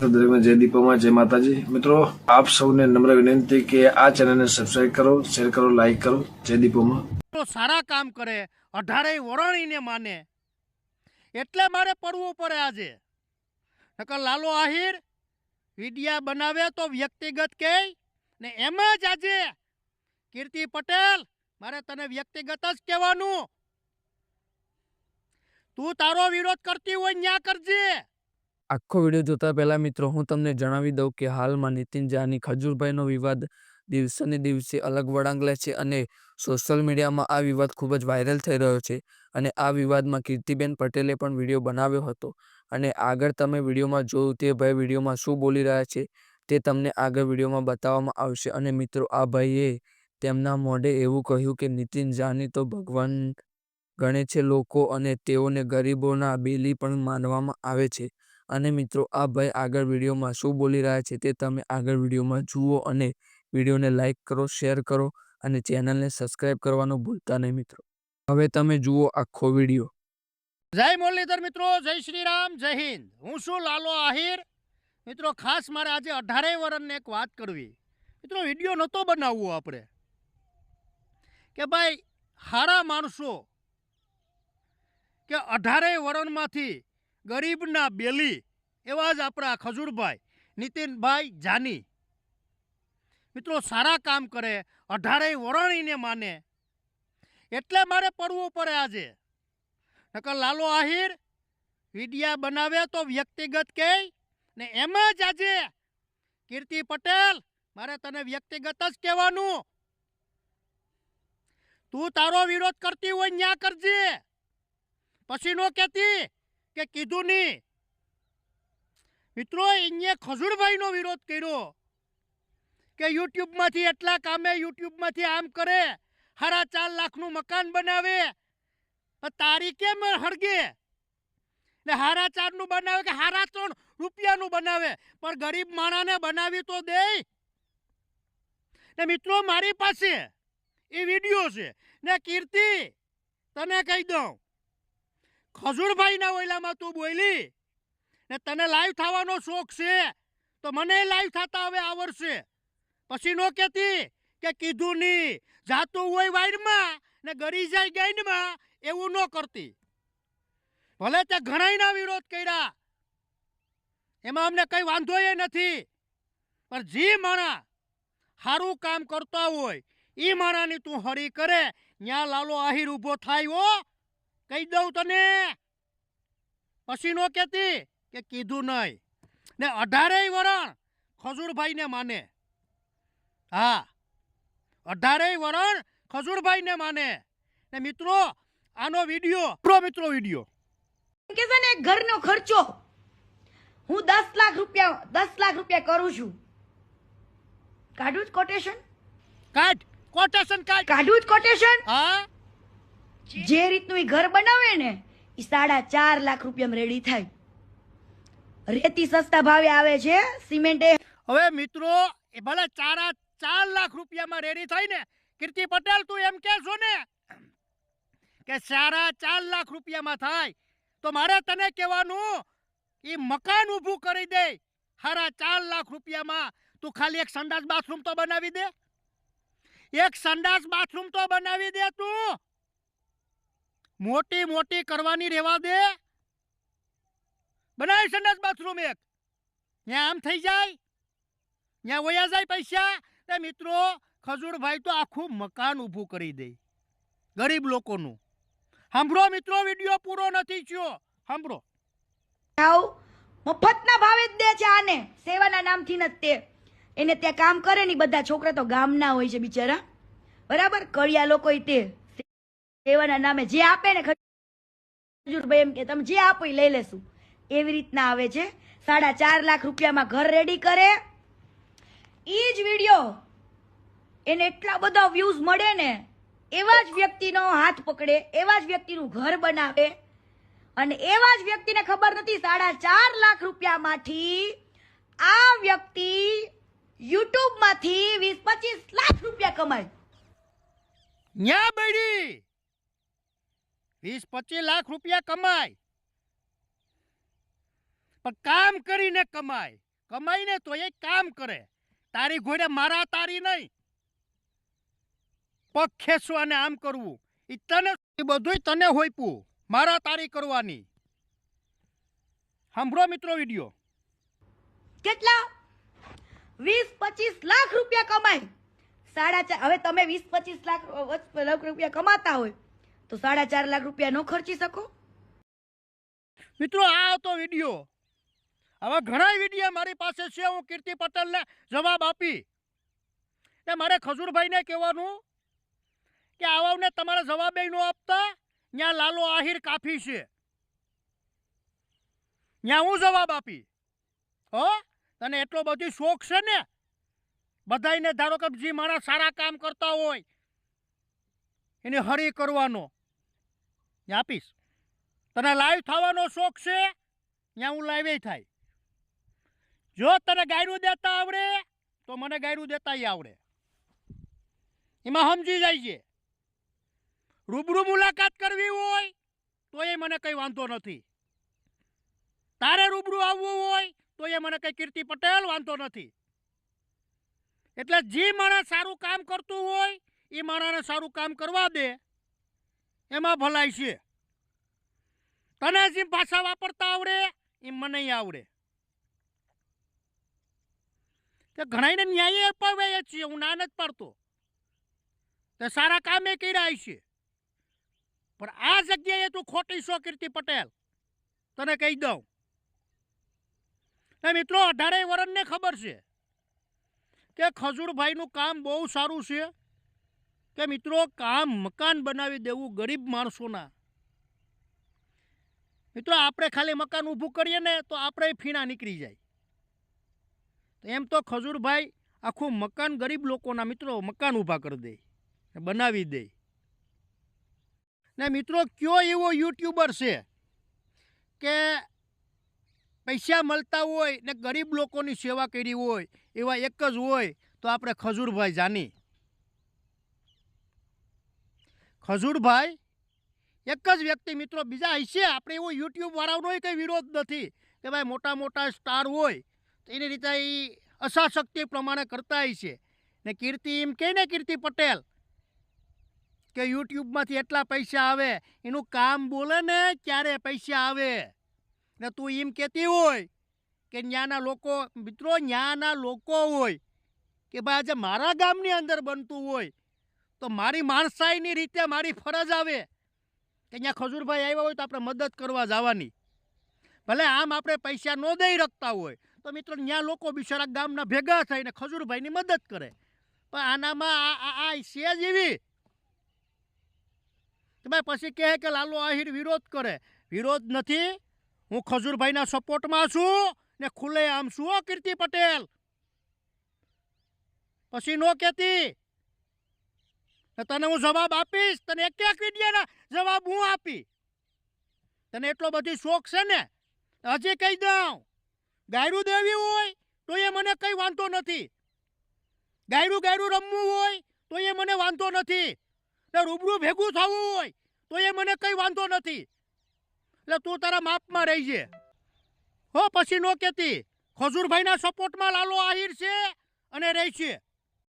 દરેકને જય દીપોમાં જય માતાજી। મિત્રો આપ સૌને નમ્ર વિનંતી કે આ ચેનલને સબસ્ક્રાઇબ કરો, શેર કરો, લાઈક કરો। જય દીપોમાં। તો સારા કામ કરે 18 વરણીને માને એટલે મારે પડવું પડે આજે। નકર લાલો આહિર વિડિયા બનાવે તો વ્યક્તિગત કહે ને એમ જ આજે કીર્તિ પટેલ મારે તને વ્યક્તિગત જ કહેવાનું। તું તારો વિરોધ કરતી હોય ન્યા કરજે। આખો વિડીયો જોતા પહેલા મિત્રો હું તમને જણાવી દઉં કે હાલમાં નીતિન જાની ખજૂરભાઈનો વિવાદ દિવસે ને દિવસે અલગ વળાંક લે છે અને સોશિયલ મીડિયામાં આ વિવાદ ખૂબ જ વાયરલ થઈ રહ્યો છે અને આ વિવાદમાં કીર્તિબેન પટેલે પણ વિડીયો બનાવ્યો હતો અને આગળ તમે વિડીયોમાં જોયું તે ભાઈ વિડીયોમાં શું બોલી રહ્યા છે તે તમને આગળ વિડીયોમાં બતાવવામાં આવશે। અને મિત્રો આ ભાઈએ તેમના મોઢે એવું કહ્યું કે નીતિન જાની તો ભગવાન ગણે છે લોકો અને તેઓને ગરીબોના બેલી પણ માનવામાં આવે છે। અને મિત્રો આ ભાઈ આગળ વિડીયોમાં શું બોલી રહ્યા છે તે તમે આગળ વિડીયોમાં જુઓ અને વિડીયોને લાઈક કરો, શેર કરો અને ચેનલને સબસ્ક્રાઇબ કરવાનું ભૂલતા નહીં મિત્રો। હવે તમે જુઓ આખો વિડીયો। જય મુરલીધર મિત્રો, જય શ્રી રામ, જય હિન્દ। હું છું લાલો આહિર। મિત્રો ખાસ મારે આજે 18 વર્ષને એક વાત કરવી। મિત્રો વિડીયો નહોતો બનાવવો આપણે કે ભાઈ હારા માણસો કે 18 વર્ષમાંથી ગરીબના બેલી એવા જ આપણા ખજૂરભાઈ નીતિનભાઈ જાની મિત્રો સારા કામ કરે 18 વરણીને માને એટલે મારે પડવું પડે આજે। નકર લાલો આહિર વિડિયા બનાવે તો વ્યક્તિગત કહે ને એમ જ આજે કીર્તિ પટેલ મારે તને વ્યક્તિગત જ કહેવાનું। તું તારો વિરોધ કરતી હોય ન્યા કરજે, પછી નો કહેતી કે કીધું નહીં। મિત્રો અહીંયા ખજૂરભાઈનો વિરોધ કર્યો કે યુટ્યુબમાંથી એટલા કામે, યુટ્યુબમાંથી આમ કરે, 4.5 લાખનું મકાન બનાવે, તારી કેમ હળગે ને 4.5 નું બનાવે કે 3.5 રૂપિયાનું બનાવે, પણ ગરીબ માણાને બનાવી તો દે ને। મિત્રો મારી પાસે એ વિડીયો છે ને કીર્તિ તને કહી દઉં ખજૂરભાઈના ઓયલામાં તું બોલી ને તને લાઈવ થવાનો શોખ છે તો મને લાઈવ થતા હવે આવડશે, પછી નો કહેતી કે કીધું નહીં, જાતું હોય વાયરમાં ને ગરી જાય ગાઈડમાં એવું ન કરતી। ભલે તે ઘણાયના વિરોધ કર્યા એમાં અમને કઈ વાંધો એ નથી, પણ જે માણા સારું કામ કરતા હોય એ માણાની તું હરી કરે ન્યા લાલો આહિર ઊભો થાય હો, કહી દઉં તને, પછી નો કહેતી કે કીધું નહીં ને 18 વરણ ખજૂરભાઈને માને। હા 18 વરણ ખજૂરભાઈને માને ને મિત્રો આનો વિડીયો મિત્રો વિડીયો કે છે ને ઘરનો ખર્ચો હું 10 લાખ રૂપિયા કરું છું, કાઢું જ કોટેશન, કાઢું જ કોટેશન। હા જે રીતનું ઈ ઘર બનાવે ને ઈ 4.5 લાખ રૂપિયામાં રેડી થાય। રેતી સસ્તા ભાવે આવે છે, સિમેન્ટ હવે મિત્રો એ ભલે 4.5 લાખ રૂપિયામાં રેડી થાય ને, કીર્તિ પટેલ તું એમ કે છો ને કે 4.5 લાખ રૂપિયામાં થાય તો મારે તને કહેવાનું એ મકાન ઊભું કરી દે 4.5 લાખ રૂપિયામાં। તું ખાલી એક સંડાસ બાથરૂમ તો બનાવી દે, એક સંડાસ બાથરૂમ તો બનાવી દે। તું મોટી મોટી કરવાની રહેવા દે, બનાવી સંડાસ બાથરૂમ એક, ત્યાં આમ થઈ જાય, ત્યાં વયા જાય પૈસા તે મિત્રો ખજૂરભાઈ તો આખું મકાન ઊભું કરી દે ગરીબ લોકોનું। સાંભળો મિત્રો વિડીયો પૂરો નથી થયો, સાંભળો। મફતના ભાવે જ દે છે આને, સેવાના નામથી ન તે એને ત્યાં કામ કરે ને બધા છોકરા તો ગામના હોય છે બિચારા, બરાબર, કળિયા લોકો તે સેવાના નામે જે આપે ને ખજૂરભાઈ એમ કે તમે જે આપો એ લઈ લેશું, એવી રીતના આવે છે। 4.5 લાખ રૂપિયામાં ઘર રેડી કરે, ઈ જ વિડીયો એને એટલા બધા વ્યૂઝ મળે ને, એવા જ વ્યક્તિનો હાથ પકડે, એવા જ વ્યક્તિનું ઘર બનાવે અને એવા જ વ્યક્તિને ખબર નથી 4.5 લાખ રૂપિયામાંથી આ વ્યક્તિ યુટ્યુબમાંથી 20-25 લાખ રૂપિયા કમાય। ન્યા બડી 20-25 લાખ રૂપિયા કમાય, પણ કામ કરીને કમાય। કમાઈને તો એ કામ કરે. તારી ઘોડે મારા તારી નહીં. પગ ખેંચવા ને આમ કરવું એ તને બધુંય તને હોઈપું મારા તારી કરવાની. સાંભળો મિત્રો વિડીયો. કેટલા 20-25 લાખ રૂપિયા કમાય. 4.5 હવે તમે 20-25 લાખ રૂપિયા કમાતા હોય તો 4.5 લાખ રૂપિયા નો ખર્ચી શકો. મિત્રો આ હતો વિડીયો. હવે ઘણા વિડીયો મારી પાસે છે. હું કીર્તિ પટેલને જવાબ આપી ને મારે ખજૂરભાઈને કહેવાનું કે આવાને તમારે જવાબ ન આપતા. ત્યાં લાલો આહિર કાફી છે. ત્યાં હું જવાબ આપી. હો તને એટલો બધી શોખ છે ને બધાને, ધારો કે જે માણસ સારા કામ કરતા હોય એને હરી કરવાનો ત્યાં આપીશ. તને લાઈવ થવાનો શોખ છે ત્યાં હું લાઈવ થાય. જો તને ગાયરું દેતા આવડે તો મને ગાયરું દેતા આવડે. એમાં સમજી જાય છે. રૂબરૂ મુલાકાત કરવી હોય તો એ મને કંઈ વાંધો નથી. તારે રૂબરૂ આવવું હોય તો એ મને કંઈ કીર્તિ પટેલ વાંધો નથી. એટલે જે માણસ સારું કામ કરતું હોય એ માણસને સારું કામ કરવા દે, એમાં ભલાઈ છે. તને જેમ ભાષા વાપરતા આવડે એમ મને આવડે. તે ઘણાને ન્યાય અપાવે છીએ, હું ના નથી પાડતો. તે સારા કામે કર્યા છે, પણ આ જગ્યાએ તું ખોટી છો કીર્તિ પટેલ, તને કહી દઉં. મિત્રો 18 વર્ષને ખબર છે કે ખજૂરભાઈનું કામ બહુ સારું છે. કે મિત્રો કામ મકાન બનાવી દેવું ગરીબ માણસોના. મિત્રો આપણે ખાલી મકાન ઊભું કરીએ ને તો આપણે ફીણા નીકળી જાય. એમ તો ખજૂરભાઈ આખું મકાન ગરીબ લોકોના મિત્રો મકાન ઊભા કરી દે, બનાવી દે. ને મિત્રો કયો એવો યુટ્યુબર છે કે પૈસા મળતા હોય ને ગરીબ લોકોની સેવા કરી હોય એવા એક જ હોય તો આપણે ખજૂરભાઈ જાની. ખજૂરભાઈ એક જ વ્યક્તિ મિત્રો, બીજા હશે આપણે એવો યુટ્યુબ વાળાનો કંઈ વિરોધ નથી કે ભાઈ મોટા મોટા સ્ટાર હોય તો એની રીતે એ અસાશક્તિ પ્રમાણે કરતા હશે. ને કીર્તિ એમ કહે ને કીર્તિ પટેલ કે યુટ્યુબમાંથી એટલા પૈસા આવે, એનું કામ બોલે ને ક્યારે પૈસા આવે. ને તું એમ કહેતી હોય કે ન્યાના લોકો, મિત્રો ન્યાના લોકો હોય કે ભાઈ આજે મારા ગામની અંદર બનતું હોય તો મારી માણસાઈની રીતે મારી ફરજ આવે કે અહીંયા ખજૂરભાઈ આવ્યા હોય તો આપણે મદદ કરવા જવાની. ભલે આમ આપણે પૈસા ન દઈ શકતા હોય તો મિત્રો ત્યાં લોકો બિચારા ગામના ભેગા થઈને ખજૂરભાઈની મદદ કરે. પણ આનામાં આ છે જ એવી કે ભાઈ પછી કહે કે લાલો આહિર વિરોધ કરે. વિરોધ નથી, હું ખજૂરભાઈના સપોર્ટમાં છું ને ખુલ્લે આમ છું. હો કીર્તિ પટેલ, પછી નો કહેતી. તને હું જવાબ આપીશ, તને એક એક વિડીયોના જવાબ હું આપી. તને એટલો બધી શોખ છે ને, હજી કહી દઉં, ગાયરું દેવી હોય તો એ મને કંઈ વાંધો નથી. ગાયરું રમવું હોય તો એ મને વાંધો નથી. ને રૂબરૂ ભેગું થવું હોય તો એ મને કંઈ વાંધો નથી. એટલે તું તારા માપમાં રહીજે. હો પછી નો કહેતી. ખજૂરભાઈના સપોર્ટમાં લાલો આહિર છે અને રહી છે.